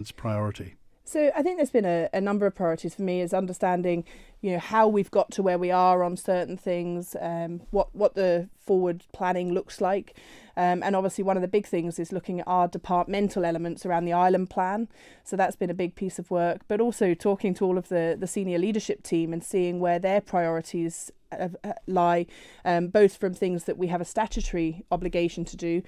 It's priority. So I think there's been a number of priorities for me, is understanding, how we've got to where we are on certain things, what the forward planning looks like. And obviously one of the big things is looking at our departmental elements around the island plan. So that's been a big piece of work, but also talking to all of the senior leadership team and seeing where their priorities lie, both from things that we have a statutory obligation to do,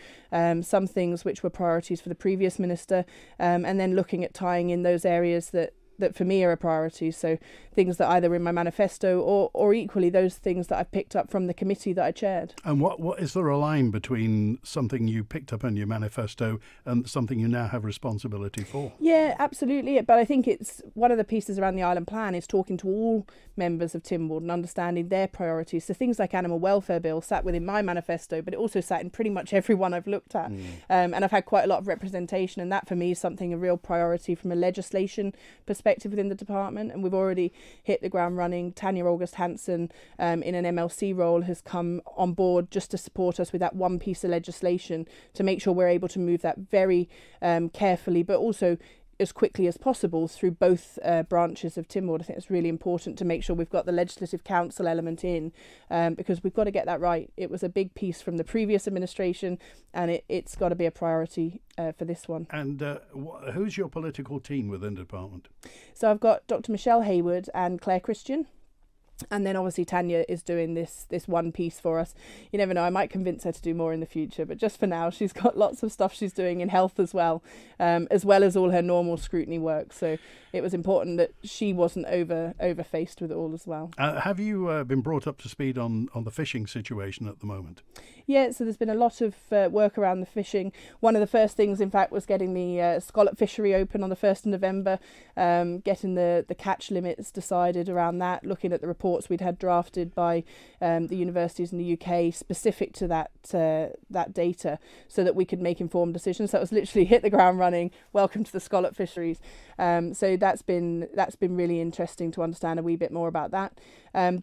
some things which were priorities for the previous minister, and then looking at tying in those areas that for me are a priority. So things that either in my manifesto or equally those things that I've picked up from the committee that I chaired. And what is there a line between something you picked up in your manifesto and something you now have responsibility for? Yeah, absolutely. But I think it's one of the pieces around the island plan is talking to all members of Tynwald and understanding their priorities. So things like animal welfare bill sat within my manifesto, but it also sat in pretty much every one I've looked at. And I've had quite a lot of representation, and that for me is something a real priority from a legislation perspective within the department. And we've already hit the ground running. Tanya August Hansen in an MLC role has come on board just to support us with that one piece of legislation to make sure we're able to move that very carefully, but also as quickly as possible through both branches of Tynwald. I think it's really important to make sure we've got the Legislative Council element in, because we've got to get that right. It was a big piece from the previous administration, and it's got to be a priority for this one. And who's your political team within the department? So I've got Dr. Michelle Hayward and Clare Christian. And then obviously Tanya is doing this one piece for us. You never know, I might convince her to do more in the future, but just for now she's got lots of stuff she's doing in health as well as all her normal scrutiny work. So it was important that she wasn't over-faced with it all as well. Have you been brought up to speed on the fishing situation at the moment? Yeah, so there's been a lot of work around the fishing. One of the first things, in fact, was getting the Scallop fishery open on the 1st of November, getting the catch limits decided around that, looking at the reports we'd had drafted by the universities in the UK specific to that data, so that we could make informed decisions. So that was literally hit the ground running. Welcome to the Scallop fisheries. So that's been really interesting to understand a wee bit more about that.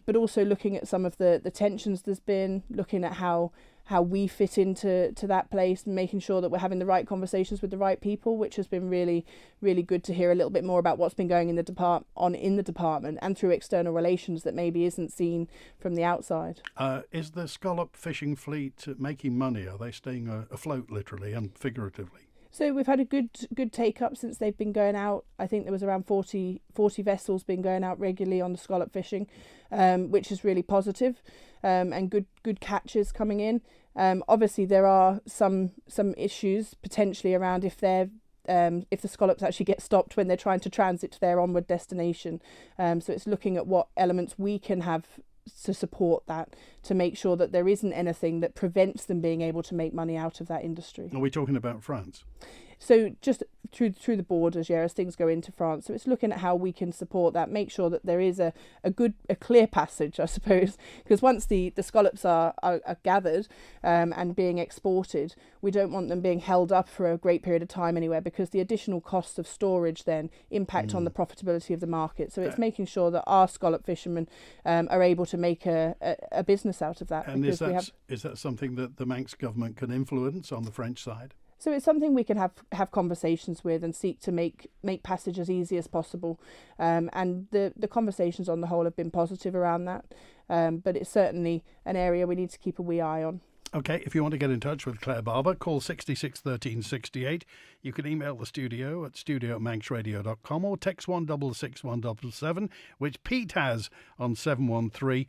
But also looking at some of the tensions there's been, looking at how we fit into that place, and making sure that we're having the right conversations with the right people, which has been really, really good to hear a little bit more about what's been going in the department and through external relations that maybe isn't seen from the outside. Is the Scallop fishing fleet making money? Are they staying afloat, literally and figuratively? So we've had a good take up since they've been going out. I think there was around 40 vessels been going out regularly on the scallop fishing, which is really positive, and good catches coming in. Obviously there are some issues potentially around if the scallops actually get stopped when they're trying to transit to their onward destination. So it's looking at what elements we can have to support that, to make sure that there isn't anything that prevents them being able to make money out of that industry. Are we talking about France? So just through the borders, as things go into France. So it's looking at how we can support that, make sure that there is a clear passage, I suppose, because once the scallops are gathered and being exported, we don't want them being held up for a great period of time anywhere, because the additional costs of storage then impact on the profitability of the market. So it's making sure that our scallop fishermen are able to make a business out of that. And is that something that the Manx government can influence on the French side? So it's something we can have conversations with and seek to make passage as easy as possible. And the conversations on the whole have been positive around that. But it's certainly an area we need to keep a wee eye on. OK, if you want to get in touch with Clare Barber, call 66 13 68. You can email the studio at studio@manxradio.com or text 166 177, which Pete has on 713.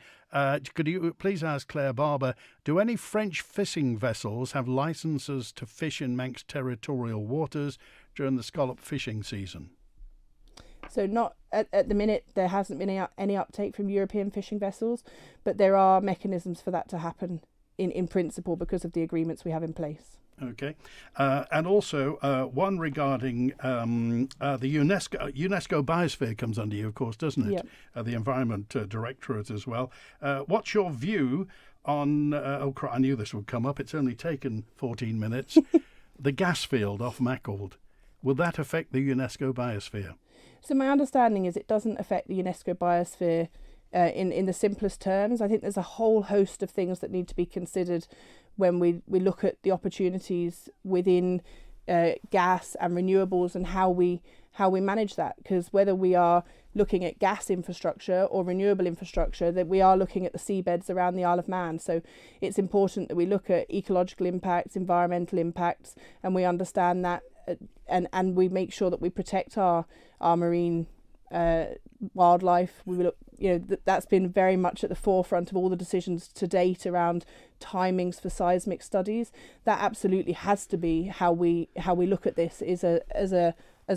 Could you please ask Clare Barber, do any French fishing vessels have licences to fish in Manx territorial waters during the scallop fishing season? So not at the minute, there hasn't been any uptake from European fishing vessels, but there are mechanisms for that to happen in principle because of the agreements we have in place. Okay. And also one regarding the UNESCO Biosphere comes under you, of course, doesn't it? Yep. The Environment Directorate as well. What's your view on, I knew this would come up, it's only taken 14 minutes, the gas field off Mackhold. Will that affect the UNESCO Biosphere? So my understanding is it doesn't affect the UNESCO Biosphere in the simplest terms. I think there's a whole host of things that need to be considered when we look at the opportunities within gas and renewables and how we manage that, because whether we are looking at gas infrastructure or renewable infrastructure, that we are looking at the seabeds around the Isle of Man. So it's important that we look at ecological impacts, environmental impacts, and we understand that, and we make sure that we protect our marine wildlife. We look, that's been very much at the forefront of all the decisions to date around timings for seismic studies. That absolutely has to be how we look at this as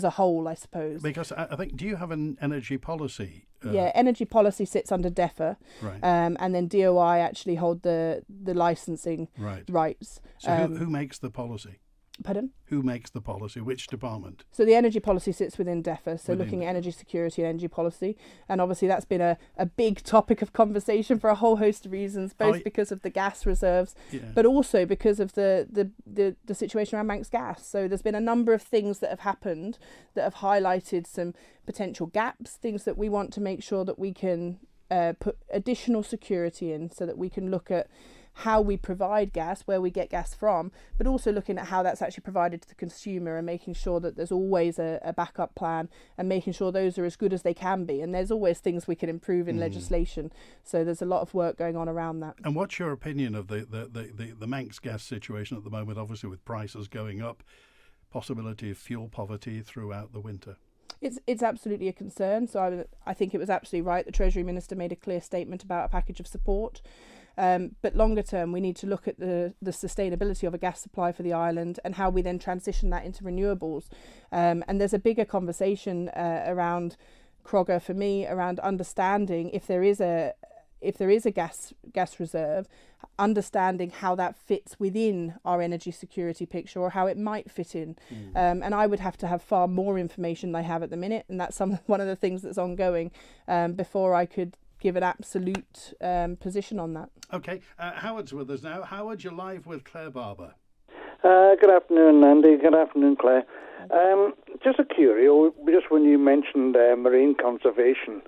a whole, I suppose. Because I think, do you have an energy policy? Yeah, energy policy sits under DEFA, right. And then DOI actually hold the licensing rights. So who makes the policy? Pardon? Who makes the policy? Which department? So the energy policy sits within DEFA, so looking at energy security and energy policy. And obviously that's been a big topic of conversation for a whole host of reasons, both because of the gas reserves, but also because of the situation around Manx Gas. So there's been a number of things that have happened that have highlighted some potential gaps, things that we want to make sure that we can put additional security in, so that we can look at how we provide gas, where we get gas from, but also looking at how that's actually provided to the consumer and making sure that there's always a backup plan and making sure those are as good as they can be. And there's always things we can improve in legislation. So there's a lot of work going on around that. And what's your opinion of the Manx Gas situation at the moment, obviously with prices going up, possibility of fuel poverty throughout the winter? It's absolutely a concern. So I think it was absolutely right. The Treasury Minister made a clear statement about a package of support. But longer term, we need to look at the sustainability of a gas supply for the island and how we then transition that into renewables. And there's a bigger conversation around Crogger for me around understanding if there is a gas reserve, understanding how that fits within our energy security picture or how it might fit in. And I would have to have far more information than I have at the minute, and that's one of the things that's ongoing before I could give an absolute position on that. Okay, Howard's with us now. Howard, you're live with Clare Barber. Good afternoon, Andy. Good afternoon, Claire. Just a curio, just when you mentioned marine conservation,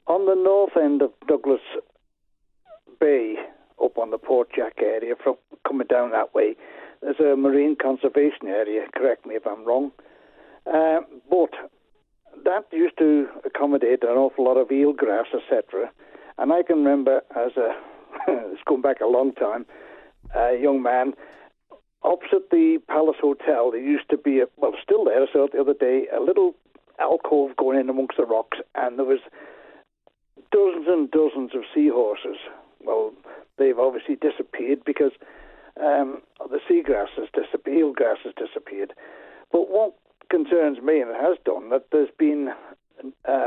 on the north end of Douglas Bay, up on the Port Jack area, from coming down that way, there's a marine conservation area, correct me if I'm wrong, but that used to accommodate an awful lot of eelgrass, etc. And I can remember it's going back a long time, a young man, opposite the Palace Hotel, there used to be, still there, I saw it the other day, a little alcove going in amongst the rocks, and there was dozens and dozens of seahorses. Well, they've obviously disappeared because the seagrass has disappeared, eelgrass has disappeared. But what concerns me, and it has done, that there's been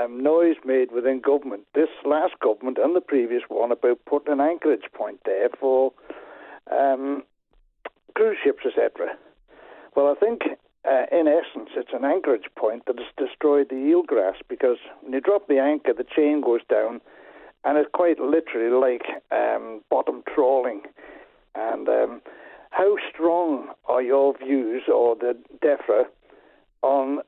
noise made within government, this last government and the previous one, about putting an anchorage point there for cruise ships, etc. Well, I think in essence it's an anchorage point that has destroyed the eelgrass, because when you drop the anchor, the chain goes down, and it's quite literally like bottom trawling. And how strong are your views, or the DEFA, on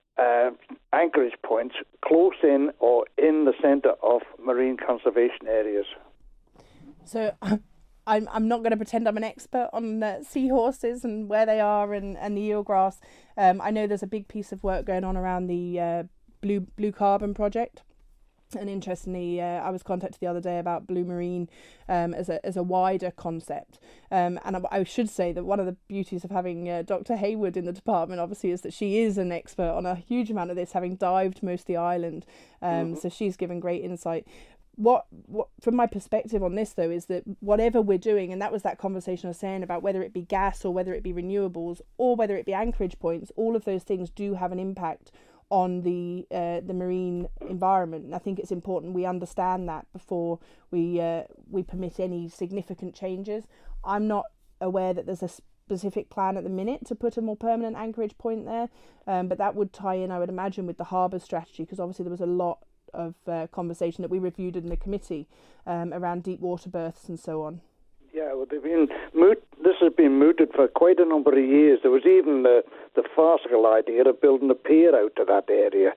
anchorage points close in or in the centre of marine conservation areas? So I'm not going to pretend I'm an expert on seahorses and where they are and the eelgrass. I know there's a big piece of work going on around the blue carbon project. And interestingly, I was contacted the other day about blue marine as a wider concept. And I should say that one of the beauties of having Dr. Hayward in the department, obviously, is that she is an expert on a huge amount of this, having dived most of the island. So she's given great insight. What from my perspective on this, though, is that whatever we're doing, and that was that conversation I was saying about whether it be gas or whether it be renewables or whether it be anchorage points, all of those things do have an impact on the marine environment. And I think it's important we understand that before we permit any significant changes. I'm not aware that there's a specific plan at the minute to put a more permanent anchorage point there, but that would tie in, I would imagine, with the harbour strategy, because obviously there was a lot of conversation that we reviewed in the committee around deep water berths and so on. Yeah, well, this has been mooted for quite a number of years. There was even the farcical idea of building a pier out to that area.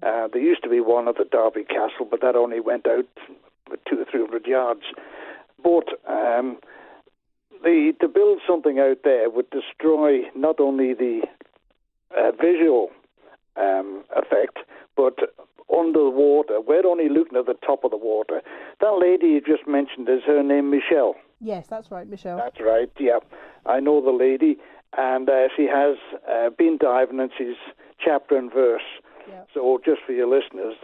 There used to be one at the Derby Castle, but that only went out 200 or 300 yards. But to build something out there would destroy not only the visual effect, but under the water, we're only looking at the top of the water. That lady you just mentioned, is her name Michelle? Yes, that's right, Michelle. That's right, yeah. I know the lady, and she has been diving, and she's chapter and verse. Yeah. So just for your listeners,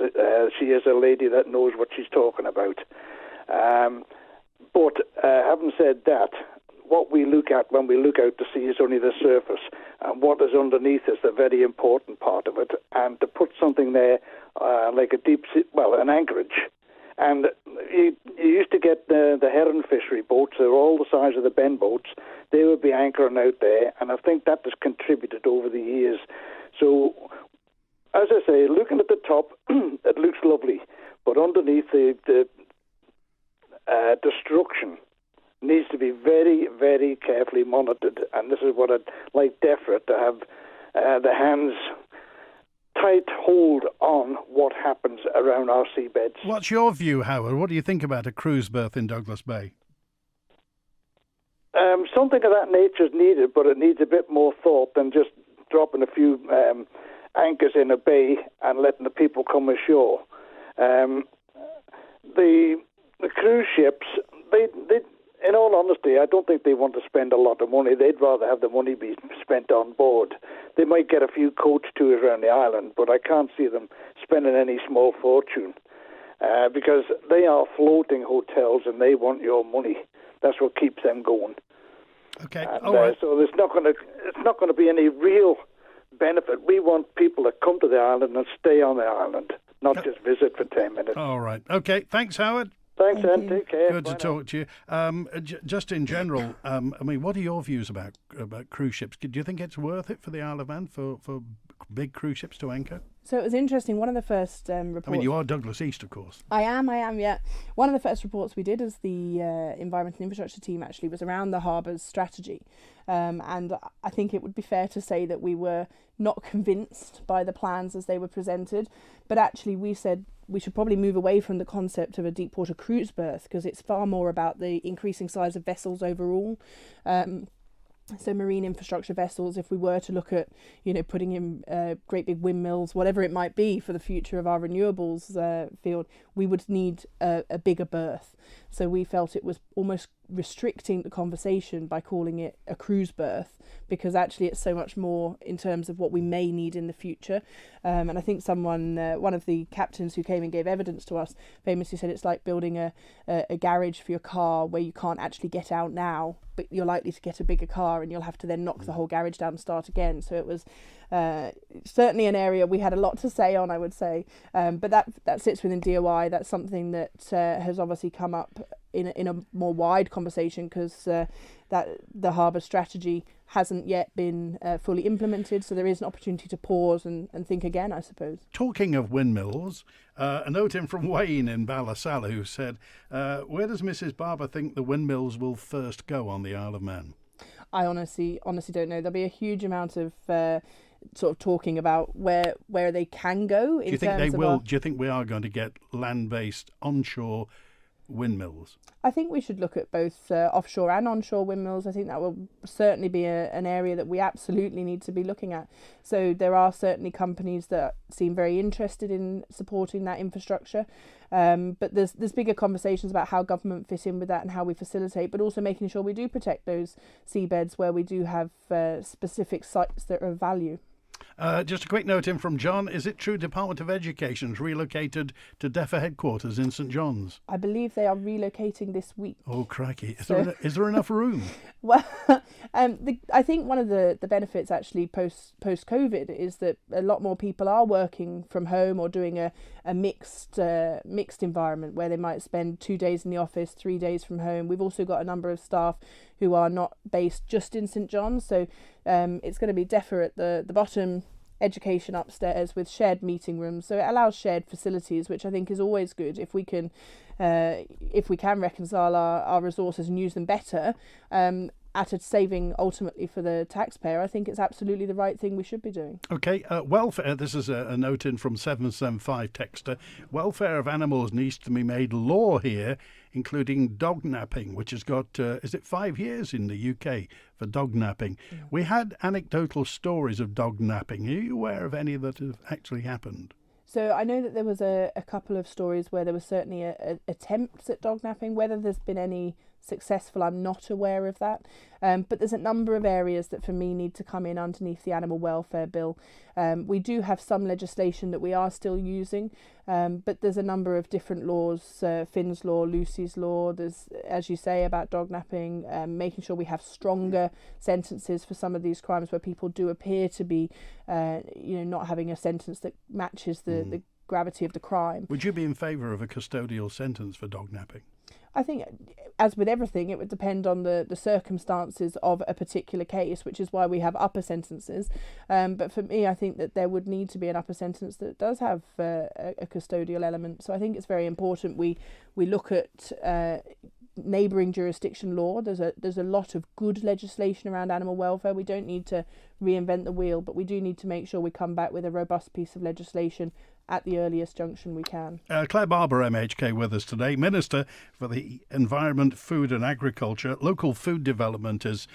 she is a lady that knows what she's talking about. But having said that, what we look at when we look out to sea is only the surface, and what is underneath is the very important part of it. And to put something there like a deep sea, an anchorage, and you used to get the heron fishery boats. They're all the size of the Ben boats. They would be anchoring out there, and I think that has contributed over the years. So, as I say, looking at the top, it looks lovely, but underneath the destruction needs to be very, very carefully monitored, and this is what I'd like DEFA to have the hands tight hold on what happens around our seabeds. What's your view, Howard? What do you think about a cruise berth in Douglas Bay? Something of that nature is needed, but it needs a bit more thought than just dropping a few anchors in a bay and letting the people come ashore. The cruise ships, they in all honesty, I don't think they want to spend a lot of money. They'd rather have the money be spent on board. They might get a few coach tours around the island, but I can't see them spending any small fortune because they are floating hotels and they want your money. That's what keeps them going. Okay, and, all right. So it's not going to be any real benefit. We want people to come to the island and stay on the island, not just visit for 10 minutes. All right. Okay, thanks, Howard. Thanks, Thank Anne. you. Take care. Good Bye to talk to you. Just in general, what are your views about cruise ships? Do you think it's worth it for the Isle of Man for big cruise ships to anchor? So it was interesting. One of the first reports... I mean, you are Douglas East, of course. I am, yeah. One of the first reports we did as the Environment and Infrastructure team actually was around the harbour's strategy. And I think it would be fair to say that we were not convinced by the plans as they were presented, but actually we said we should probably move away from the concept of a deep water cruise berth because it's far more about the increasing size of vessels overall. So marine infrastructure vessels, if we were to look at, putting in great big windmills, whatever it might be for the future of our renewables field, we would need a bigger berth. So we felt it was almost restricting the conversation by calling it a cruise berth, because actually it's so much more in terms of what we may need in the future. And I think one of the captains who came and gave evidence to us famously said it's like building a garage for your car where you can't actually get out now, but you're likely to get a bigger car and you'll have to then knock the whole garage down and start again. So it was certainly an area we had a lot to say on, I would say. But that sits within DOI. That's something that has obviously come up in a more wide conversation because that the harbour strategy hasn't yet been fully implemented. So there is an opportunity to pause and think again, I suppose. Talking of windmills, a note in from Wayne in Ballasalla who said, where does Mrs. Barber think the windmills will first go on the Isle of Man? I honestly don't know. There'll be a huge amount of sort of talking about where they can go. Do you think they will? Do you think we are going to get land-based onshore windmills? I think we should look at both offshore and onshore windmills. I think that will certainly be an area that we absolutely need to be looking at. So there are certainly companies that seem very interested in supporting that infrastructure. But there's bigger conversations about how government fit in with that and how we facilitate, but also making sure we do protect those seabeds where we do have specific sites that are of value. Just a quick note in from John. Is it true Department of Education's relocated to DEFA headquarters in St John's? I believe they are relocating this week. Oh, crikey. Is there enough room? Well, I think one of the benefits actually post-COVID is that a lot more people are working from home or doing a mixed environment where they might spend 2 days in the office, 3 days from home. We've also got a number of staff who are not based just in St John's, so it's going to be DEFA at the bottom, education upstairs with shared meeting rooms. So it allows shared facilities, which I think is always good if we can reconcile our resources and use them better. And at a saving ultimately for the taxpayer, I think it's absolutely the right thing we should be doing. Okay, welfare, this is a note in from 775 texter. Welfare of animals needs to be made law here, including dog napping, which has got, is it 5 years in the UK for dog napping? Yeah. We had anecdotal stories of dog napping. Are you aware of any that have actually happened? So I know that there was a couple of stories where there was certainly attempts at dog napping. Whether there's been any successful, I'm not aware of that. But there's a number of areas that for me need to come in underneath the animal welfare bill. We do have some legislation that we are still using, but there's a number of different laws, Finn's law, Lucy's law. There's, as you say, about dog napping, making sure we have stronger sentences for some of these crimes where people do appear to be, not having a sentence that matches the gravity of the crime. Would you be in favour of a custodial sentence for dog napping? I think, as with everything, it would depend on the circumstances of a particular case, which is why we have upper sentences. But for me, I think that there would need to be an upper sentence that does have a custodial element. So I think it's very important we look at neighbouring jurisdiction law. There's a lot of good legislation around animal welfare. We don't need to reinvent the wheel, but we do need to make sure we come back with a robust piece of legislation at the earliest junction we can. Clare Barber, MHK, with us today, Minister for the Environment, Food and Agriculture. Local food development is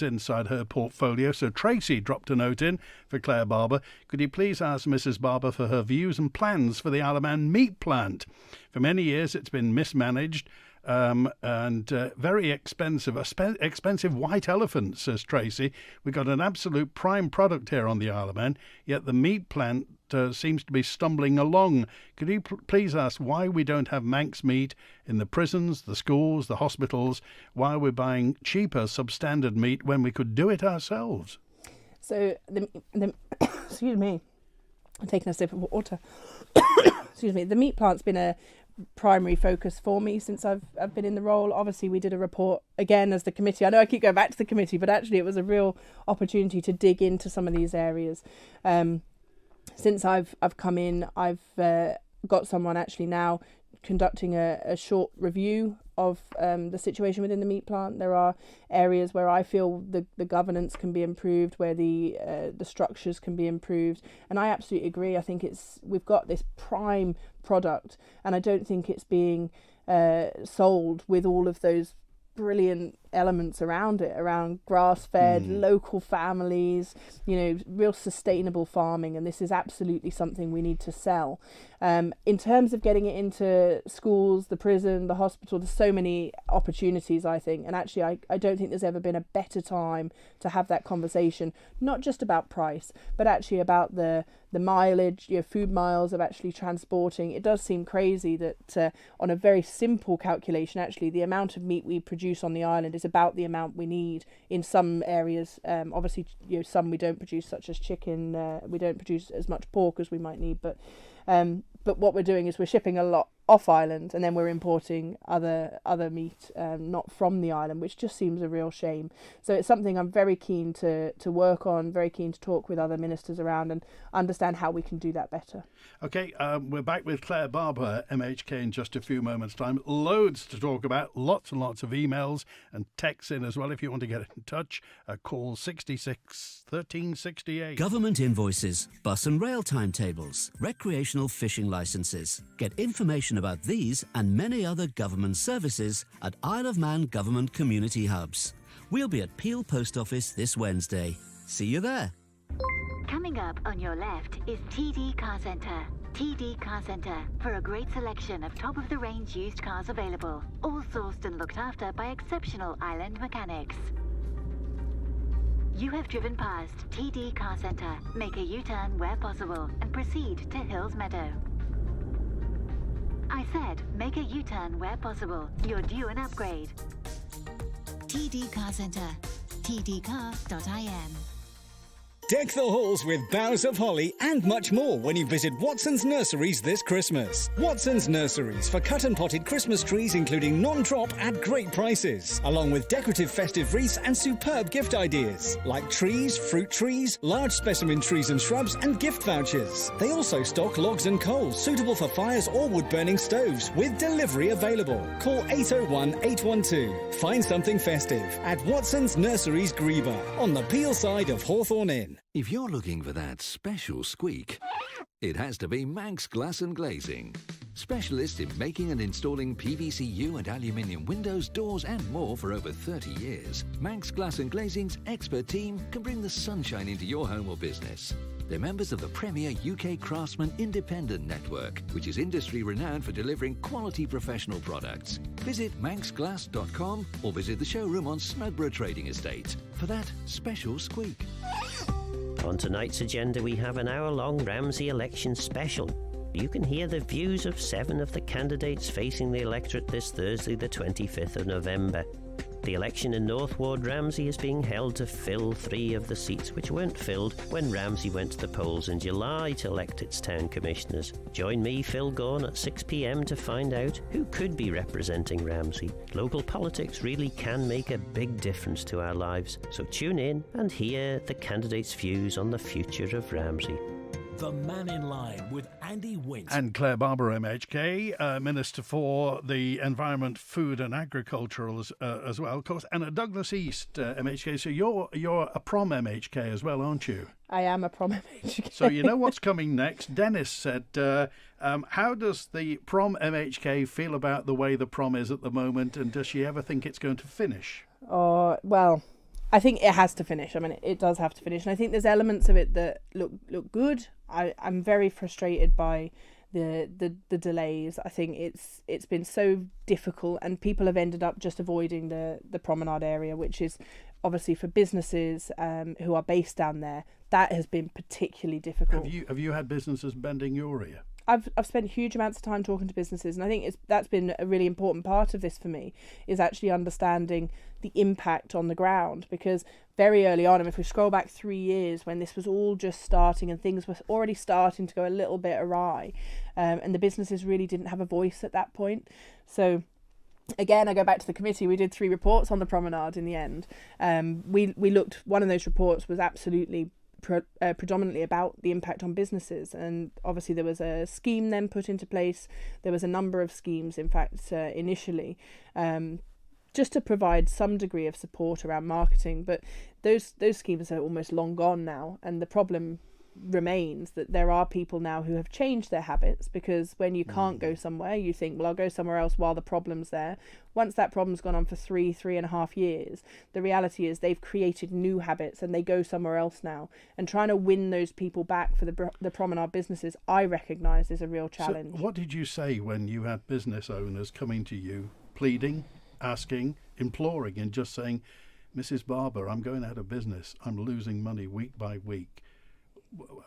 inside her portfolio. So Tracy dropped a note in for Clare Barber. Could you please ask Mrs. Barber for her views and plans for the Isle of Man meat plant? For many years it's been mismanaged and very expensive. Expensive white elephant, says Tracy. We've got an absolute prime product here on the Isle of Man, yet the meat plant seems to be stumbling along. Could you please ask why we don't have Manx meat in the prisons, the schools, the hospitals, why we're buying cheaper substandard meat when we could do it ourselves? So, excuse me, I'm taking a sip of water. Excuse me, the meat plant's been a primary focus for me since I've been in the role. Obviously, we did a report again as the committee. I know I keep going back to the committee, but actually it was a real opportunity to dig into some of these areas. Since I've come in, I've got someone actually now conducting a short review of the situation within the meat plant. There are areas where I feel the governance can be improved, where the structures can be improved, and I absolutely agree. I think we've got this prime product, and I don't think it's being sold with all of those brilliant elements around it, around grass-fed, local families, real sustainable farming, and this is absolutely something we need to sell. In terms of getting it into schools, the prison, the hospital, there's so many opportunities, I think, and actually I don't think there's ever been a better time to have that conversation, not just about price, but actually about the mileage, food miles of actually transporting. It does seem crazy that on a very simple calculation, actually, the amount of meat we produce on the island is about the amount we need in some areas. Obviously, some we don't produce, such as chicken. We don't produce as much pork as we might need, but what we're doing is we're shipping a lot off island, and then we're importing other meat not from the island, which just seems a real shame. So it's something I'm very keen to work on, very keen to talk with other ministers around and understand how we can do that better. Okay, we're back with Clare Barber, MHK, in just a few moments' time. Loads to talk about, lots and lots of emails and texts in as well. If you want to get in touch, call 66 1368. Government invoices, bus and rail timetables, recreational fishing licences. Get information about these and many other government services at Isle of Man Government Community Hubs. We'll be at Peel Post Office this Wednesday. See you there. Coming up on your left is TD Car Centre. TD Car Centre, for a great selection of top-of-the-range used cars available, all sourced and looked after by exceptional island mechanics. You have driven past TD Car Centre. Make a U-turn where possible and proceed to Hills Meadow. I said, make a U-turn where possible. You're due an upgrade. TD Car Centre. tdcar.im. Deck the halls with boughs of holly and much more when you visit Watson's Nurseries this Christmas. Watson's Nurseries for cut and potted Christmas trees including non-drop at great prices, along with decorative festive wreaths and superb gift ideas like trees, fruit trees, large specimen trees and shrubs and gift vouchers. They also stock logs and coals suitable for fires or wood-burning stoves with delivery available. Call 801 812. Find something festive at Watson's Nurseries Greba on the Peel side of Hawthorne Inn. If you're looking for that special squeak, it has to be Manx Glass and Glazing. Specialists in making and installing PVCU and aluminium windows, doors and more for over 30 years. Manx Glass and Glazing's expert team can bring the sunshine into your home or business. They're members of the premier UK Craftsman Independent Network, which is industry renowned for delivering quality professional products. Visit manxglass.com or visit the showroom on Snugborough Trading Estate for that special squeak. On tonight's agenda, we have an hour-long Ramsey election special. You can hear the views of 7 of the candidates facing the electorate this Thursday, the 25th of November. The election in North Ward Ramsey is being held to fill 3 of the seats which weren't filled when Ramsey went to the polls in July to elect its town commissioners. Join me, Phil Gaughan, at 6 p.m. to find out who could be representing Ramsey. Local politics really can make a big difference to our lives, so tune in and hear the candidates' views on the future of Ramsey. The Mannin Line with Andy Wint. And Clare Barber, MHK, Minister for the Environment, Food and Agriculture as well, of course, and at Douglas East, MHK. So you're a prom MHK as well, aren't you? I am a prom MHK. So you know what's coming next. Dennis said, how does the prom MHK feel about the way the prom is at the moment, and does she ever think it's going to finish? Well, I think it has to finish. I mean, it does have to finish. And I think there's elements of it that look good. I'm very frustrated by the delays. I think it's been so difficult, and people have ended up just avoiding the promenade area, which is obviously for businesses who are based down there. That has been particularly difficult. Have you had businesses bending your ear? I've spent huge amounts of time talking to businesses, and I think that's been a really important part of this for me, is actually understanding the impact on the ground. Because very early on, and if we scroll back 3 years when this was all just starting and things were already starting to go a little bit awry, and the businesses really didn't have a voice at that point. So again, I go back to the committee. We did 3 reports on the promenade in the end. We looked, one of those reports was absolutely predominantly about the impact on businesses, and obviously there was a scheme then put into place. There was a number of schemes, in fact, initially, just to provide some degree of support around marketing, but those schemes are almost long gone now, and the problem remains that there are people now who have changed their habits, because when you can't go somewhere, you think, well, I'll go somewhere else while the problem's there. Once that problem's gone on for 3.5 years, the reality is they've created new habits and they go somewhere else now, and trying to win those people back for the promenade businesses, I recognise, is a real challenge. So what did you say when you had business owners coming to you pleading, asking, imploring, and just saying, Mrs. Barber, I'm going out of business, I'm losing money week by week?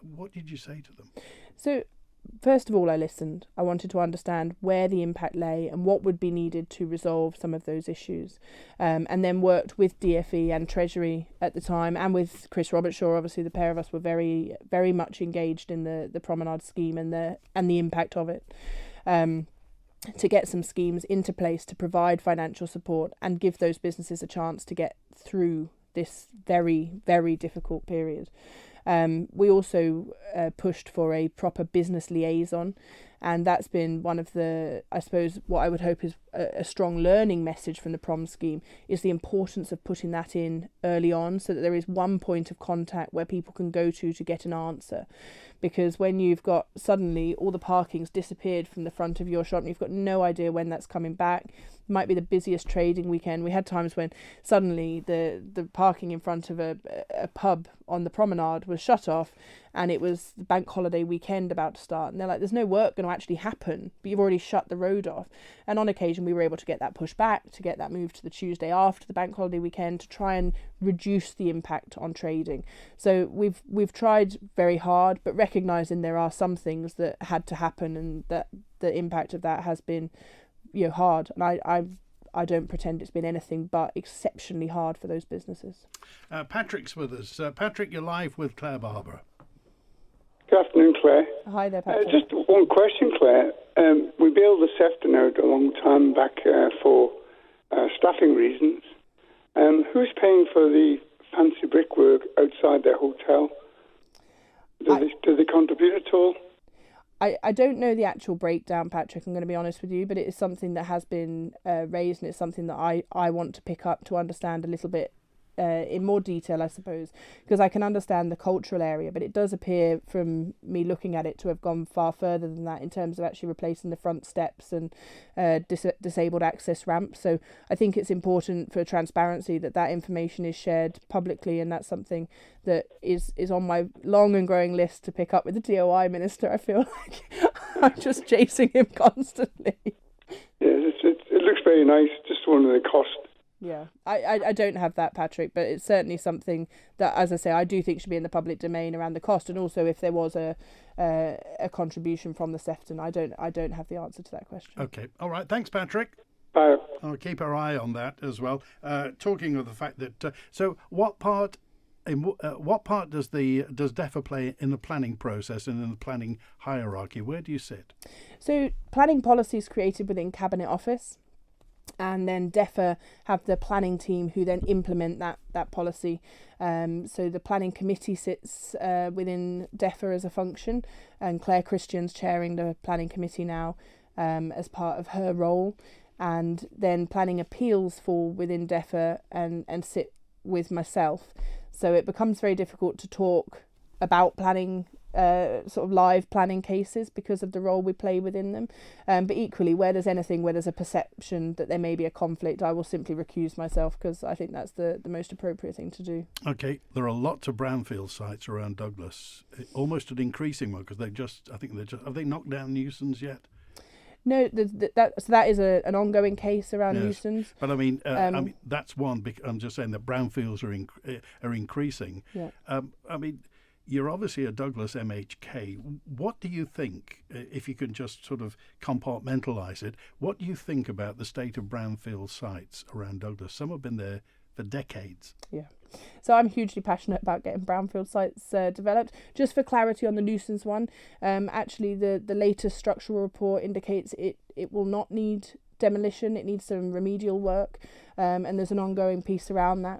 What did you say to them? So, first of all, I listened. I wanted to understand where the impact lay and what would be needed to resolve some of those issues. And then worked with DFE and Treasury at the time, and with Chris Robertshaw. Obviously, the pair of us were very, very much engaged in the promenade scheme and the impact of it. To get some schemes into place to provide financial support and give those businesses a chance to get through this very, very difficult period. We also pushed for a proper business liaison, and that's been one of the, I suppose, what I would hope is a strong learning message from the prom scheme, is the importance of putting that in early on, so that there is one point of contact where people can go to get an answer. Because when you've got suddenly all the parking's disappeared from the front of your shop and you've got no idea when that's coming back, it might be the busiest trading weekend. We had times when suddenly the parking in front of a pub on the promenade was shut off, and it was the bank holiday weekend about to start, and they're like, there's no work going to actually happen, but you've already shut the road off. And on occasion we were able to get that pushed back, to get that moved to the Tuesday after the bank holiday weekend, to try and reduce the impact on trading. So we've tried very hard, but recognising there are some things that had to happen, and that the impact of that has been hard. And I don't pretend it's been anything but exceptionally hard for those businesses. Patrick's with us. Patrick, you're live with Clare Barber. Good afternoon, Claire. Hi there, Patrick. Just one question, Claire. We built the Sefton out a long time back for staffing reasons. Who's paying for the fancy brickwork outside their hotel? Do they contribute at all? I don't know the actual breakdown, Patrick, I'm going to be honest with you, but it is something that has been raised, and it's something that I want to pick up to understand a little bit in more detail, I suppose, because I can understand the cultural area, but it does appear from me looking at it to have gone far further than that in terms of actually replacing the front steps and disabled access ramps. So I think it's important for transparency that information is shared publicly, and that's something that is on my long and growing list to pick up with the DOI minister. I feel like I'm just chasing him constantly. Yeah, it looks very nice. Just wondering the cost. Yeah, I don't have that, Patrick, but it's certainly something that, as I say, I do think should be in the public domain around the cost, and also if there was a contribution from the Sefton. I don't have the answer to that question. Okay, all right, thanks, Patrick. Bye. I'll keep our eye on that as well. Talking of the fact that, so what part does DEFA play in the planning process and in the planning hierarchy? Where do you sit? So planning policy is created within Cabinet Office. And then DEFA have the planning team who then implement that policy. So the planning committee sits within DEFA as a function, and Clare Christian's chairing the planning committee now as part of her role. And then planning appeals fall within DEFA and sit with myself. So it becomes very difficult to talk about planning, sort of live planning cases because of the role we play within them. But equally, where there's a perception that there may be a conflict, I will simply recuse myself, because I think that's the most appropriate thing to do. Okay, there are lots of brownfield sites around Douglas, almost an increasing one, because have they knocked down nuisance yet? No, that is an ongoing case around nuisance. But I mean, that's one. I'm just saying that brownfields are increasing. Yeah. I mean, you're obviously a Douglas MHK. What do you think, if you can just sort of compartmentalise it, what do you think about the state of brownfield sites around Douglas? Some have been there for decades. Yeah. So I'm hugely passionate about getting brownfield sites developed. Just for clarity on the nuisance one, actually the latest structural report indicates it will not need demolition. It needs some remedial work, and there's an ongoing piece around that.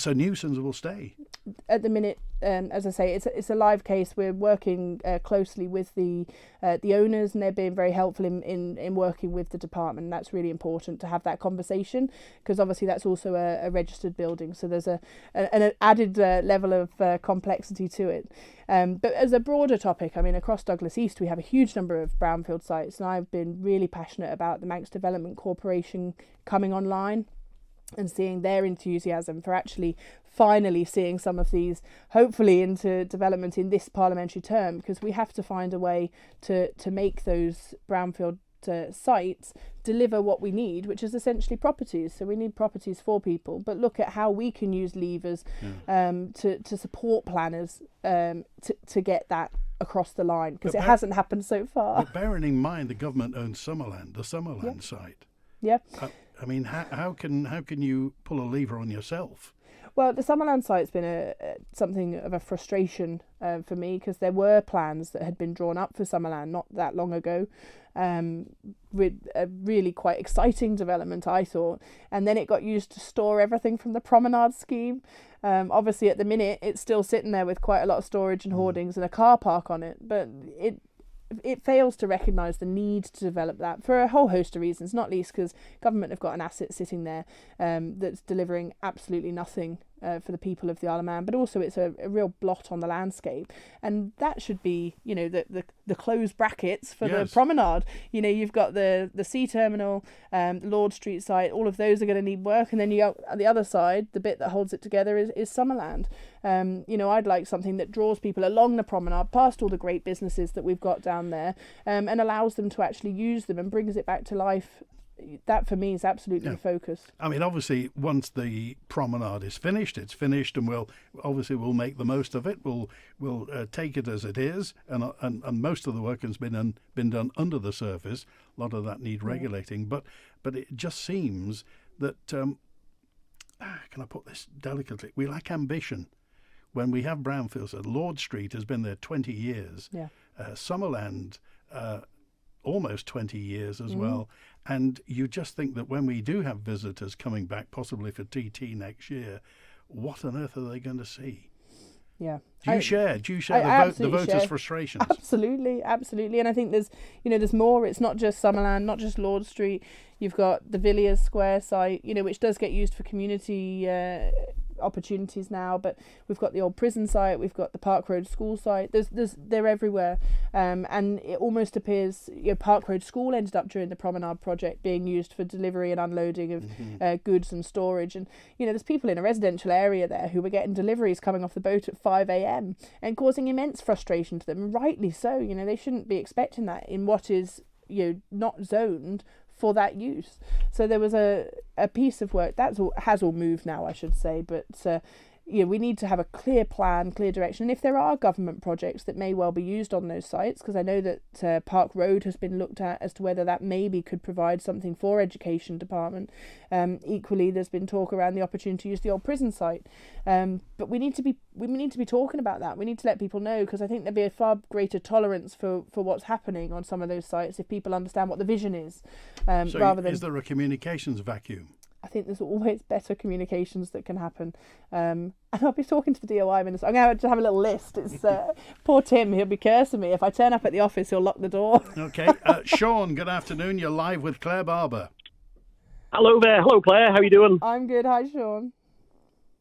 So nuisance will stay? At the minute, as I say, it's a live case. We're working closely with the owners, and they're being very helpful in working with the department. And that's really important to have that conversation, because obviously that's also a registered building. So there's an added level of complexity to it. But as a broader topic, I mean, across Douglas East, we have a huge number of brownfield sites, and I've been really passionate about the Manx Development Corporation coming online and seeing their enthusiasm for actually finally seeing some of these hopefully into development in this parliamentary term, because we have to find a way to make those brownfield sites deliver what we need, which is essentially properties. So we need properties for people, but look at how we can use levers to support planners to get that across the line, because it hasn't happened so far. But bearing in mind the government owns Summerland, the Summerland site. Yeah. I mean, how can you pull a lever on yourself? Well, the Summerland site's been something of a frustration for me, because there were plans that had been drawn up for Summerland not that long ago, with a really quite exciting development, I thought, and then it got used to store everything from the promenade scheme. Obviously, at the minute, it's still sitting there with quite a lot of storage and hoardings and a car park on it, but it fails to recognise the need to develop that for a whole host of reasons, not least because government have got an asset sitting there that's delivering absolutely nothing for the people of the Isle of Man, but also it's a real blot on the landscape, and that should be, the closed brackets for the promenade. You've got the sea terminal, the Lord Street site, all of those are going to need work, and then you got the other side, the bit that holds it together is Summerland. I'd like something that draws people along the promenade past all the great businesses that we've got down there, and allows them to actually use them and brings it back to life that for me is absolutely the focus. I mean, obviously, once the promenade is finished, it's finished, and we'll make the most of it. We'll take it as it is, and most of the work has been done under the surface. A lot of that need regulating, but it just seems that can I put this delicately? We lack ambition. When we have Brownfield, Lord Street has been there 20 years. Yeah. Summerland, almost 20 years as well. And you just think that when we do have visitors coming back, possibly for TT next year, what on earth are they going to see? Yeah. Do you share the voters' frustrations? Absolutely. And I think there's more. It's not just Summerland, not just Lord Street. You've got the Villiers Square site, which does get used for community opportunities now, but we've got the old prison site, we've got the Park Road School site. They're everywhere, and it almost appears Park Road School ended up during the Promenade project being used for delivery and unloading of goods and storage. And there's people in a residential area there who were getting deliveries coming off the boat at 5 a.m. and causing immense frustration to them, and rightly so. They shouldn't be expecting that in what is not zoned for that use. So there was a piece of work has all moved now, I should say, but we need to have a clear plan, clear direction. And if there are government projects that may well be used on those sites, because I know that Park Road has been looked at as to whether that maybe could provide something for education department. Equally, there's been talk around the opportunity to use the old prison site. But we need to be talking about that. We need to let people know, because I think there'd be a far greater tolerance for what's happening on some of those sites if people understand what the vision is. Is there a communications vacuum? I think there's always better communications that can happen. And I'll be talking to the DOI minister. I'm going to have a little list. It's poor Tim, he'll be cursing me. If I turn up at the office, he'll lock the door. Okay. Sean, good afternoon. You're live with Clare Barber. Hello there. Hello, Claire. How are you doing? I'm good. Hi, Sean.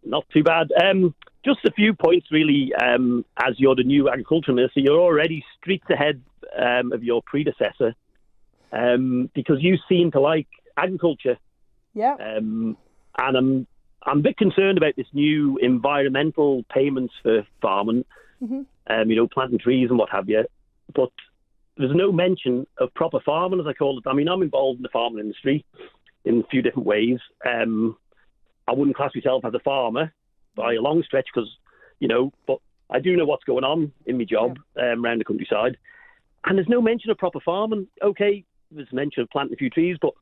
Not too bad. Just a few points, really. As you're the new agriculture minister, you're already streets ahead of your predecessor, because you seem to like agriculture. Yeah. And I'm a bit concerned about this new environmental payments for farming, planting trees and what have you. But there's no mention of proper farming, as I call it. I mean, I'm involved in the farming industry in a few different ways. I wouldn't class myself as a farmer by a long stretch, because, but I do know what's going on in my job around the countryside. And there's no mention of proper farming. Okay, there's mention of planting a few trees, but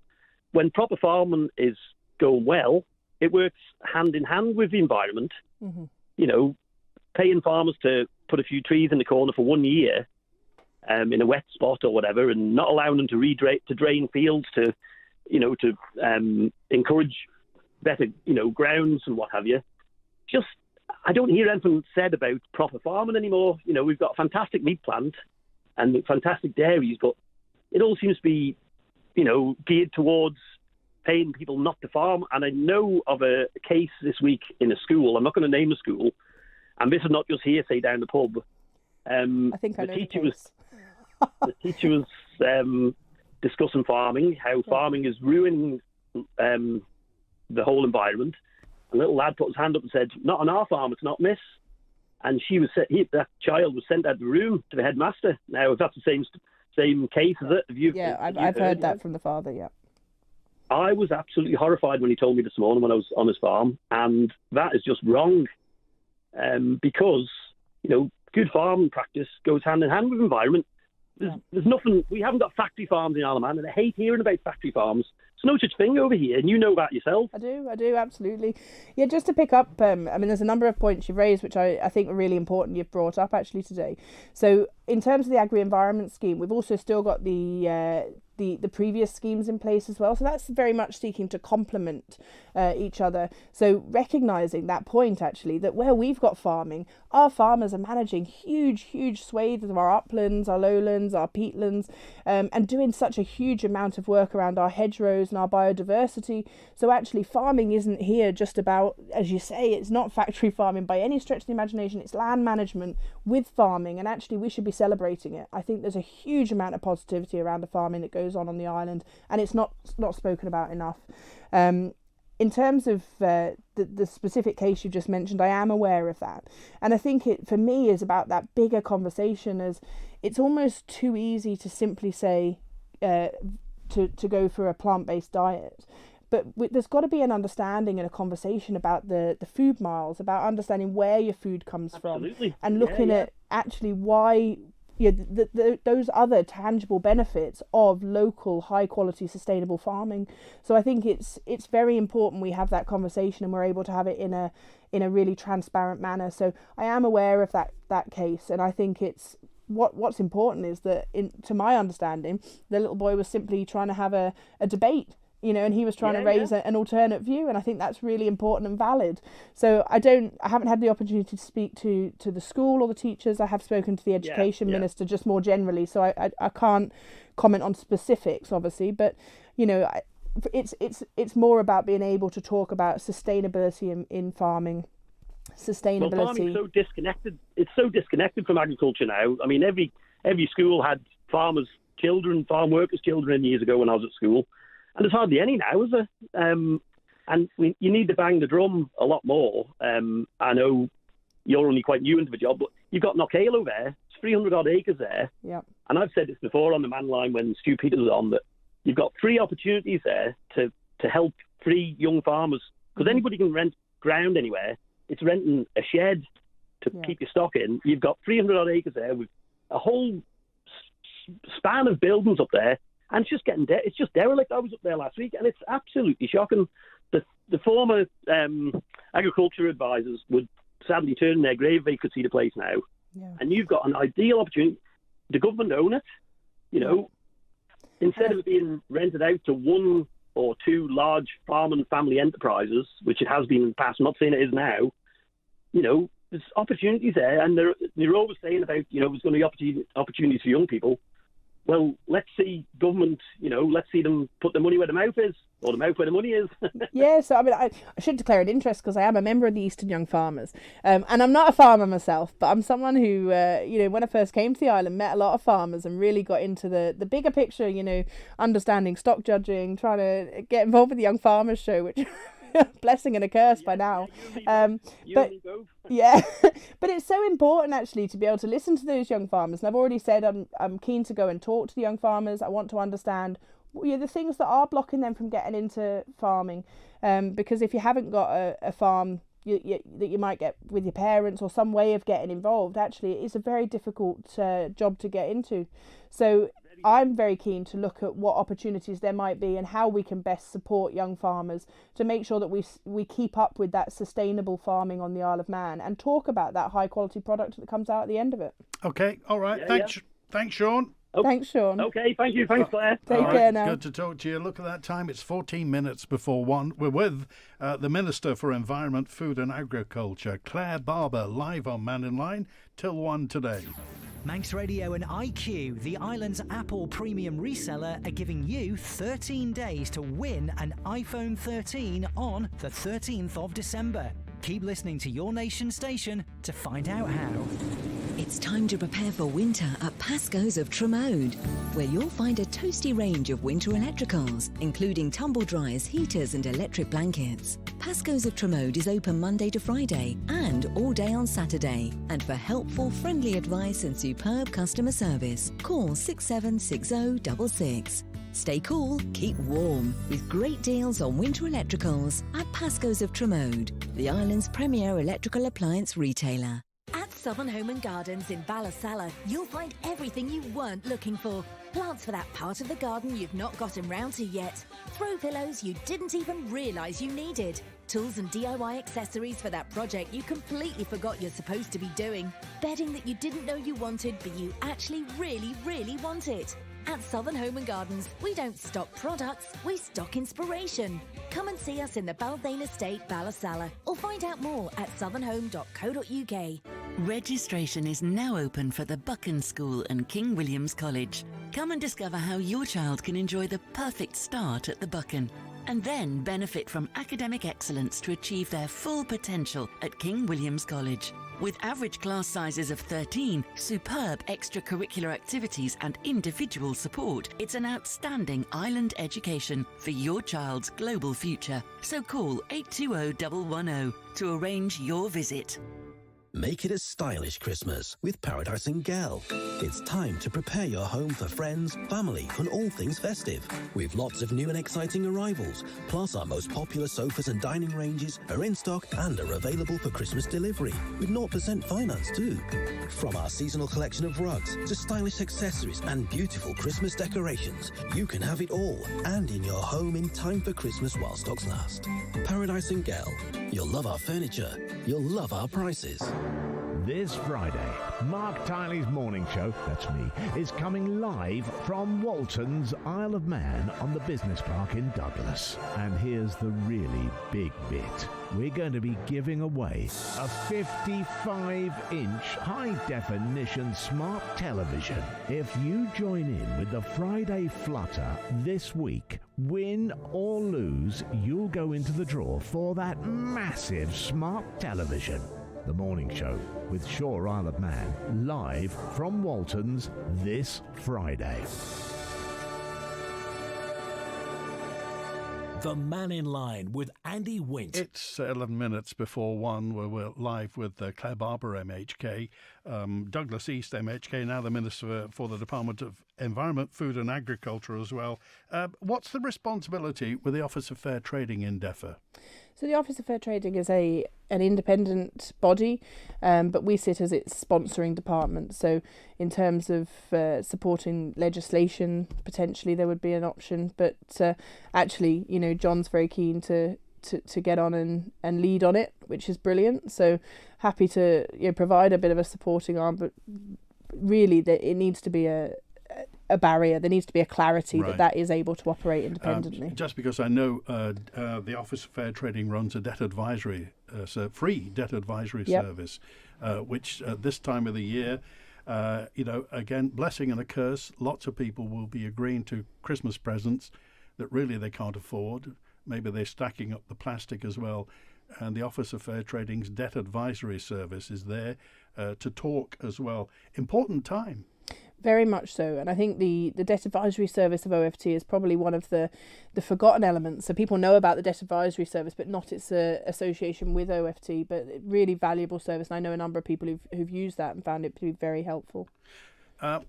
when proper farming is going well, it works hand in hand with the environment. Paying farmers to put a few trees in the corner for 1 year in a wet spot or whatever, and not allowing them to drain fields to encourage better, grounds and what have you. Just, I don't hear anything said about proper farming anymore. We've got a fantastic meat plant and fantastic dairies, but it all seems to be geared towards paying people not to farm. And I know of a case this week in a school. I'm not going to name the school, and this is not just hearsay down the pub. I think I know the case. The teacher was discussing farming, how farming is ruining the whole environment. A little lad put his hand up and said, "Not on our farm, it's not, miss." And that child was sent out of the room to the headmaster. Now, if that's the same case, is it? I've heard that from the father, yeah. I was absolutely horrified when he told me this morning when I was on his farm, and that is just wrong, because, good farming practice goes hand in hand with environment. There's nothing, we haven't got factory farms in Isle of Man, and I hate hearing about factory farms. There's no such thing over here, and you know that yourself. I do, absolutely. Yeah, just to pick up, there's a number of points you've raised, which I think are really important you've brought up actually today. So in terms of the agri-environment scheme, we've also still got the previous schemes in place as well. So that's very much seeking to complement each other. So recognising that point, actually, that where we've got farming, our farmers are managing huge swathes of our uplands, our lowlands, our peatlands, and doing such a huge amount of work around our hedgerows and our biodiversity. So actually farming isn't here just about, as you say, it's not factory farming by any stretch of the imagination. It's land management with farming, and actually we should be celebrating it. I think there's a huge amount of positivity around the farming that goes on the island, and it's not spoken about enough. In terms of the specific case you just mentioned, I am aware of that, and I think it for me is about that bigger conversation. As it's almost too easy to simply say to to go for a plant-based diet. But there's got to be an understanding and a conversation about the food miles, about understanding where your food comes from, and looking at actually why those other tangible benefits of local, high-quality, sustainable farming. So I think it's very important we have that conversation, and we're able to have it in a really transparent manner. So I am aware of that case, and I think it's what's important is that, to my understanding, the little boy was simply trying to have a debate. And he was trying to raise an alternate view, and I think that's really important and valid. So I haven't had the opportunity to speak to the school or the teachers. I have spoken to the education minister just more generally, so I can't comment on specifics, obviously, but it's more about being able to talk about sustainability in farming. Sustainability. Well, farming's so disconnected. It's so disconnected from agriculture now. I mean, every school had farm workers' children years ago when I was at school. And there's hardly any now, is there? And you need to bang the drum a lot more. I know you're only quite new into the job, but you've got Knockalo there. It's 300-odd acres there. Yeah. And I've said this before on the Man Line when Stu Peters was on, that you've got 3 opportunities there to help 3 young farmers. Because anybody can rent ground anywhere. It's renting a shed to keep your stock in. You've got 300-odd acres there with a whole span of buildings up there. And it's just it's just derelict. I was up there last week, and it's absolutely shocking. The former agriculture advisors would sadly turn in their grave if they could see the place now. Yeah. And you've got an ideal opportunity. The government own it, instead of it being rented out to 1 or 2 large farm and family enterprises, which it has been in the past. I'm not saying it is now. There's opportunities there, and they're always saying about there's going to be opportunities for young people. Well, let's see government, let's see them put the money where the mouth is, or the mouth where the money is. Yeah, so I mean, I should declare an interest because I am a member of the Eastern Young Farmers. And I'm not a farmer myself, but I'm someone who, when I first came to the island, met a lot of farmers and really got into the bigger picture, understanding stock judging, trying to get involved with the Young Farmers show, which... blessing and a curse by now. But it's so important actually to be able to listen to those young farmers, and I've already said I'm keen to go and talk to the young farmers. I want to understand the things that are blocking them from getting into farming, because if you haven't got a farm that you might get with your parents or some way of getting involved, actually it is a very difficult job to get into. So I'm very keen to look at what opportunities there might be and how we can best support young farmers to make sure that we keep up with that sustainable farming on the Isle of Man and talk about that high quality product that comes out at the end of it. Okay, all right. Thanks, Sean. Oh, thanks, Sean. Okay, thank you. Thanks, Claire. Take care now. Good to talk to you. Look at that time. It's 14 minutes before 1. We're with the Minister for Environment, Food and Agriculture, Clare Barber, live on Mannin Line till 1 today. Manx Radio and IQ, the island's Apple premium reseller, are giving you 13 days to win an iPhone 13 on the 13th of December. Keep listening to your nation station to find out how. It's time to prepare for winter at Pasco's of Tremode, where you'll find a toasty range of winter electricals, including tumble dryers, heaters and electric blankets. Pasco's of Tremode is open Monday to Friday and all day on Saturday. And for helpful, friendly advice and superb customer service, call 676066. Stay cool, keep warm, with great deals on winter electricals at Pasco's of Tremode, the island's premier electrical appliance retailer. At Southern Home and Gardens in Ballasalla, you'll find everything you weren't looking for. Plants for that part of the garden you've not gotten round to yet. Throw pillows you didn't even realise you needed. Tools and DIY accessories for that project you completely forgot you're supposed to be doing. Bedding that you didn't know you wanted, but you actually really, really want it. At Southern Home and Gardens, we don't stock products, we stock inspiration. Come and see us in the Balthane Estate, Ballasalla, or find out more at southernhome.co.uk. Registration is now open for the Buchan School and King William's College. Come and discover how your child can enjoy the perfect start at the Buchan, and then benefit from academic excellence to achieve their full potential at King William's College. With average class sizes of 13, superb extracurricular activities and individual support, it's an outstanding island education for your child's global future. So call 820 110 to arrange your visit. Make it a stylish Christmas with Paradise & Gale. It's time to prepare your home for friends, family and all things festive. With lots of new and exciting arrivals, plus our most popular sofas and dining ranges are in stock and are available for Christmas delivery, with 0% finance too. From our seasonal collection of rugs to stylish accessories and beautiful Christmas decorations, you can have it all and in your home in time for Christmas while stocks last. Paradise & Gale. You'll love our furniture. You'll love our prices. This Friday, Mark Tiley's morning show, that's me, is coming live from Walton's Isle of Man on the Business Park in Douglas. And here's the really big bit. We're going to be giving away a 55-inch high-definition smart television. If you join in with the Friday Flutter this week, win or lose, you'll go into the draw for that massive smart television. The morning show with Shaw Isle of Man, live from Walton's this Friday. The Mannin Line with Andy Wint. It's 11 minutes before 1 where we're live with Clare Barber MHK, Douglas East MHK, now the Minister for the Department of Environment, Food and Agriculture as well. What's the responsibility with the Office of Fair Trading in DEFA? So the Office of Fair Trading is an independent body, but we sit as its sponsoring department. So in terms of supporting legislation, potentially there would be an option. But actually, you know, John's very keen to get on and lead on it, which is brilliant. So happy to provide a bit of a supporting arm, but really it needs to be a barrier. There needs to be a clarity that is able to operate independently. Just because I know the Office of Fair Trading runs a debt advisory, free debt advisory service, which this time of the year, again, blessing and a curse, lots of people will be agreeing to Christmas presents that really they can't afford. Maybe they're stacking up the plastic as well. And the Office of Fair Trading's debt advisory service is there to talk as well. Important time. Very much so. And I think the debt advisory service of OFT is probably one of the forgotten elements. So people know about the debt advisory service, but not its association with OFT, but really valuable service. And I know a number of people who've used that and found it to be very helpful.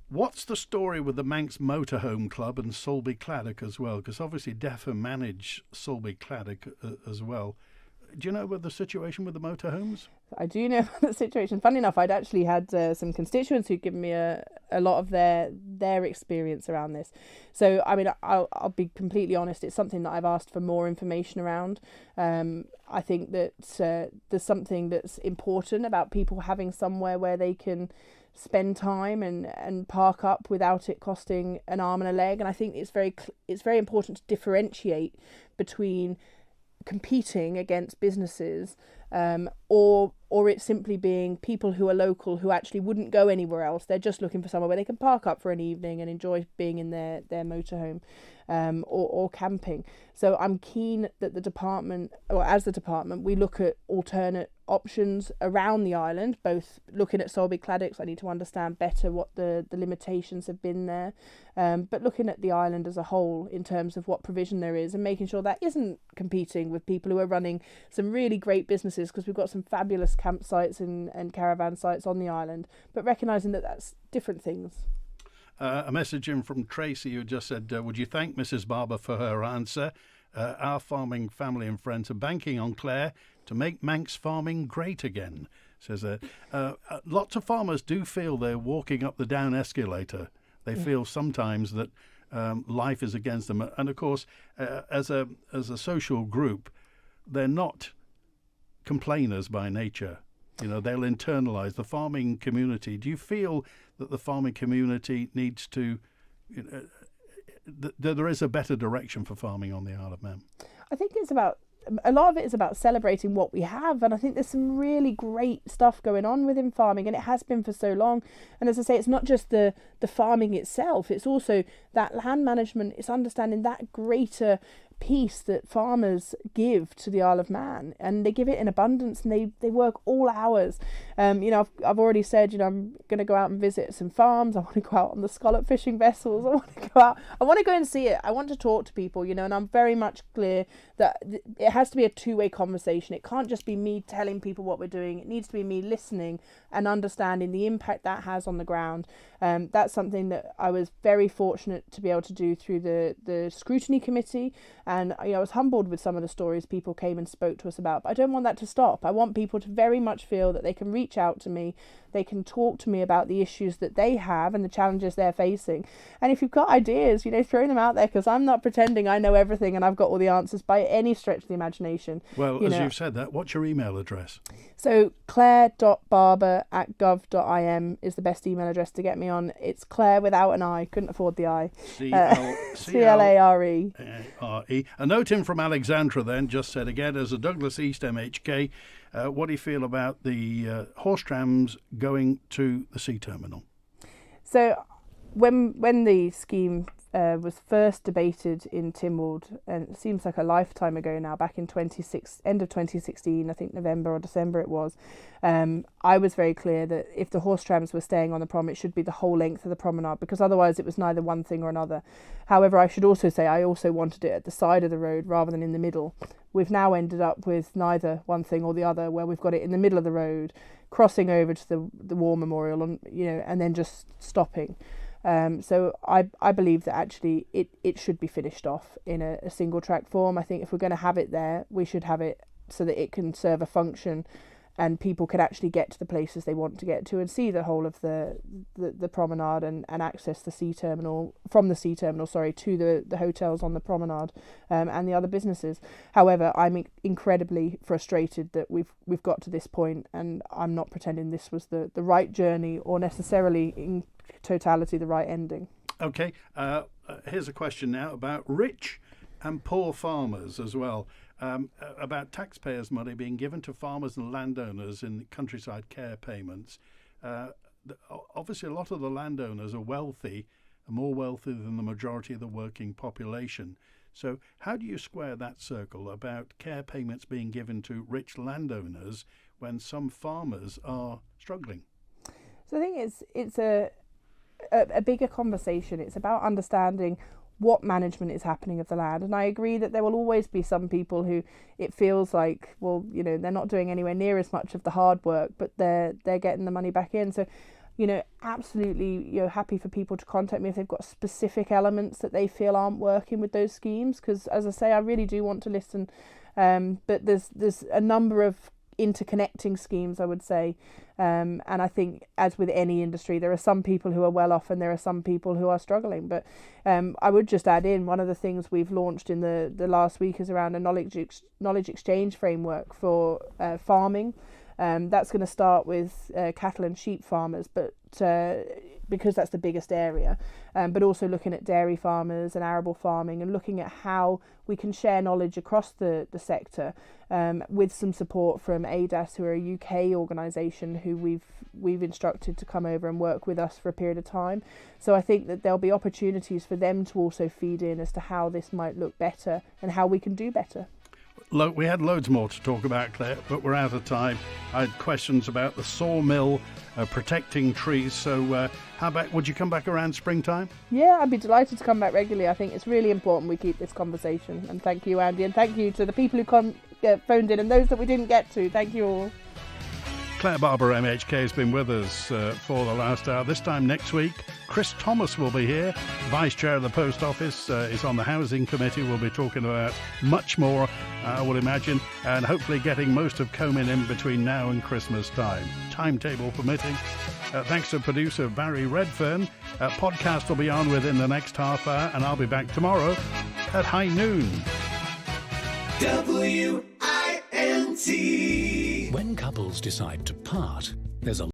What's the story with the Manx Motorhome Club and Sulby Claddock as well? Because obviously DEFA manage Sulby Claddock as well. Do you know what the situation with the motorhomes? I do know the situation. Funny enough, I'd actually had some constituents who'd given me a lot of their experience around this. So, I mean, I'll be completely honest. It's something that I've asked for more information around. I think that there's something that's important about people having somewhere where they can spend time and park up without it costing an arm and a leg. And I think it's very important to differentiate between competing against businesses or it simply being people who are local who actually wouldn't go anywhere else. They're just looking for somewhere where they can park up for an evening and enjoy being in their motorhome or camping. So I'm keen that the department, or as the department, we look at alternate options around the island, both looking at Sulby Claddocks. I need to understand better what the limitations have been there, but looking at the island as a whole in terms of what provision there is and making sure that isn't competing with people who are running some really great businesses, because we've got some fabulous campsites and caravan sites on the island, but recognising that that's different things. A message in from Tracy who just said, would you thank Mrs. Barber for her answer? Our farming family and friends are banking on Clare to make Manx farming great again, says that. Lots of farmers do feel they're walking up the down escalator. They feel sometimes that life is against them. And of course, as a social group, they're not complainers by nature. You know, they'll internalise the farming community. Do you feel that the farming community needs to, there is a better direction for farming on the Isle of Man? I think a lot of it is about celebrating what we have, and I think there's some really great stuff going on within farming, and it has been for so long. And as I say, it's not just the farming itself, it's also that land management, it's understanding that greater piece that farmers give to the Isle of Man, and they give it in abundance, and they work all hours. I've already said, I'm going to go out and visit some farms. I want to go out on the Scallop fishing vessels. I want to go out. I want to go and see it. I want to talk to people, and I'm very much clear that it has to be a two-way conversation. It can't just be me telling people what we're doing. It needs to be me listening and understanding the impact that has on the ground. That's something that I was very fortunate to be able to do through the scrutiny committee, and I was humbled with some of the stories people came and spoke to us about. But I don't want that to stop. I want people to very much feel that they can reach out to me, they can talk to me about the issues that they have and the challenges they're facing. And if you've got ideas, throw them out there, because I'm not pretending I know everything and I've got all the answers by any stretch of the imagination. Well, as you've said that, what's your email address? So claire.barber@gov.im is the best email address to get me on. It's Claire without an I. Couldn't afford the I. CLARE. A note in from Alexandra then just said, again, as a Douglas East MHK, what do you feel about the horse trams going to the sea terminal? So when the scheme was first debated in Tynwald, and it seems like a lifetime ago now, back in end of 2016, I think November or December it was, I was very clear that if the horse trams were staying on the prom, it should be the whole length of the promenade, because otherwise it was neither one thing or another. However, I should also say I also wanted it at the side of the road rather than in the middle. We've now ended up with neither one thing or the other, where we've got it in the middle of the road, crossing over to the War Memorial, and then just stopping. So I believe that actually it should be finished off in a single track form. I think if we're going to have it there, we should have it so that it can serve a function and people can actually get to the places they want to get to and see the whole of the promenade and access the sea terminal to the hotels on the promenade and the other businesses. However, I'm incredibly frustrated that we've got to this point, and I'm not pretending this was the right journey or necessarily in totality the right ending. Okay, here's a question now about rich and poor farmers as well, about taxpayers' money being given to farmers and landowners in countryside care payments. Obviously, a lot of the landowners are wealthy, more wealthy than the majority of the working population. So how do you square that circle about care payments being given to rich landowners when some farmers are struggling? So I think it's a bigger conversation. It's about understanding what management is happening of the land, and I agree that there will always be some people who it feels like, well, they're not doing anywhere near as much of the hard work, but they're getting the money back in. So absolutely happy for people to contact me if they've got specific elements that they feel aren't working with those schemes, because as I say, I really do want to listen, but there's a number of interconnecting schemes, I would say, and I think, as with any industry, there are some people who are well off and there are some people who are struggling. But I would just add in, one of the things we've launched in the last week is around a knowledge exchange framework for farming. That's going to start with cattle and sheep farmers, but because that's the biggest area, but also looking at dairy farmers and arable farming, and looking at how we can share knowledge across the sector, with some support from ADAS, who are a UK organisation who we've instructed to come over and work with us for a period of time. So I think that there'll be opportunities for them to also feed in as to how this might look better and how we can do better. We had loads more to talk about, Claire, but we're out of time. I had questions about the sawmill, protecting trees. So how about, would you come back around springtime? Yeah, I'd be delighted to come back regularly. I think it's really important we keep this conversation. And thank you, Andy, and thank you to the people who phoned in and those that we didn't get to. Thank you all. Clare Barber, MHK, has been with us for the last hour. This time next week, Chris Thomas will be here. Vice Chair of the Post Office is on the Housing Committee. We'll be talking about much more, I would imagine, and hopefully getting most of Comyn in between now and Christmas time, timetable permitting. Thanks to producer Barry Redfern. Podcast will be on within the next half hour, and I'll be back tomorrow at high noon. WINT. When couples decide to part, there's a